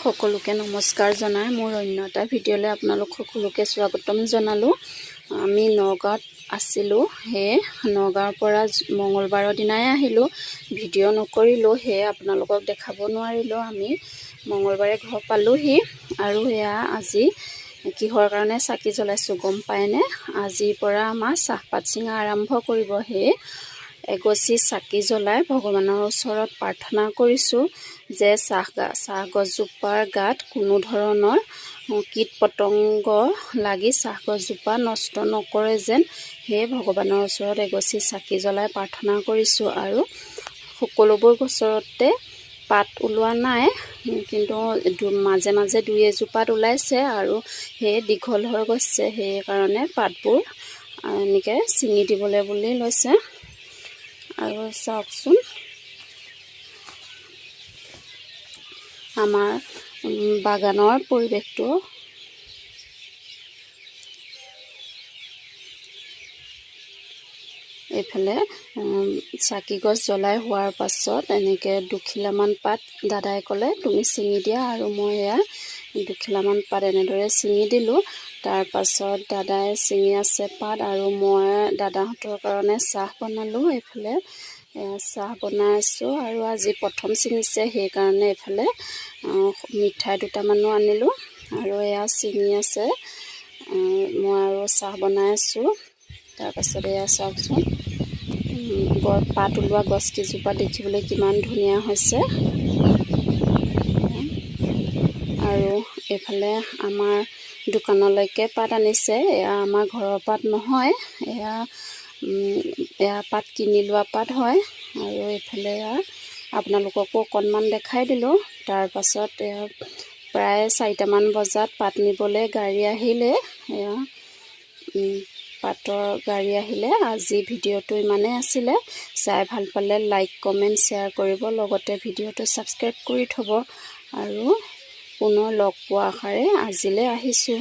সকলোকে নমস্কাৰ জনাই মোৰ অন্য এটা ভিডিঅ'লৈ আপোনালোক সকলোকে স্বাগতম জনালোঁ। আমি নগাঁৱত আছিলোঁ, সেয়ে নগাঁৱৰ পৰা মঙলবাৰৰ দিনাই আহিলোঁ। ভিডিঅ' নকৰিলোঁ, সেয়ে আপোনালোকক দেখাব নোৱাৰিলোঁ। আমি মঙলবাৰে ঘৰ পালোঁহি আৰু এয়া আজি কিহৰ কাৰণে চাকি জ্বলাইছোঁ গম পায়নে? আজিৰ পৰা আমাৰ চাহপাত ছিঙা আৰম্ভ কৰিব। সেয়ে এগছি চাকি জ্বলাই ভগৱানৰ ওচৰত প্ৰাৰ্থনা কৰিছোঁ যে চাহ গছজোপাৰ গাত কোনো ধৰণৰ কীট পতংগ লাগি চাহ গছজোপা নষ্ট নকৰে যেন, সেয়ে ভগৱানৰ ওচৰত এগছি চাকি জ্বলাই প্ৰাৰ্থনা কৰিছোঁ। আৰু সকলোবোৰ গছতে পাত ওলোৱা নাই, কিন্তু মাজে মাজে দুই এজোপাত ওলাইছে আৰু সেয়ে দীঘল হৈ গৈছে। সেইকাৰণে পাতবোৰ এনেকৈ ছিঙি দিবলৈ বুলি লৈছে। আৰু চাওকচোন, আমাৰ বাগানৰ পৰিৱেশটো এইফালে চাকি গছ জ্বলাই হোৱাৰ পাছত এনেকৈ দুখিলামান পাত দাদাই ক'লে তুমি ছিঙি দিয়া, আৰু মই এয়া দুখিলামান পাত এনেদৰে ছিঙি দিলোঁ। তাৰ পাছত দাদাই ছিঙি আছে পাত আৰু মই দাদাহঁতৰ কাৰণে চাহ বনালোঁ। এইফালে চাহ বনাই আছোঁ আৰু আজি প্ৰথম ছিঙিছে, সেইকাৰণে এইফালে মিঠাই দুটামানো আনিলোঁ আৰু এয়া ছিঙি আছে। মই আৰু চাহ বনাই আছোঁ। তাৰপাছত এয়া চাওকচোন, পাত ওলোৱা গছকেইজোপা দেখিবলৈ কিমান ধুনীয়া হৈছে। আৰু এইফালে আমাৰ দোকানলৈকে পাত আনিছে। এয়া আমাৰ ঘৰৰ পাত নহয়, এয়া পাত কিনি লোৱা পাত হয়। আৰু এইফালে আপোনালোককো অকণমান দেখাই দিলোঁ। তাৰপাছত এয়া প্ৰায় 4টামান বজাত পাত নিবলৈ গাড়ী আহিলে। এয়া পাতৰ গাড়ী আহিলে। আজি ভিডিঅ'টো ইমানেই আছিলে। চাই ভাল পালে লাইক কমেণ্ট শ্বেয়াৰ কৰিব, লগতে ভিডিঅ'টো ছাবস্ক্ৰাইব কৰি থ'ব। আৰু পুনৰ লগ পোৱা আশাৰে আজিলৈ আহিছোঁ।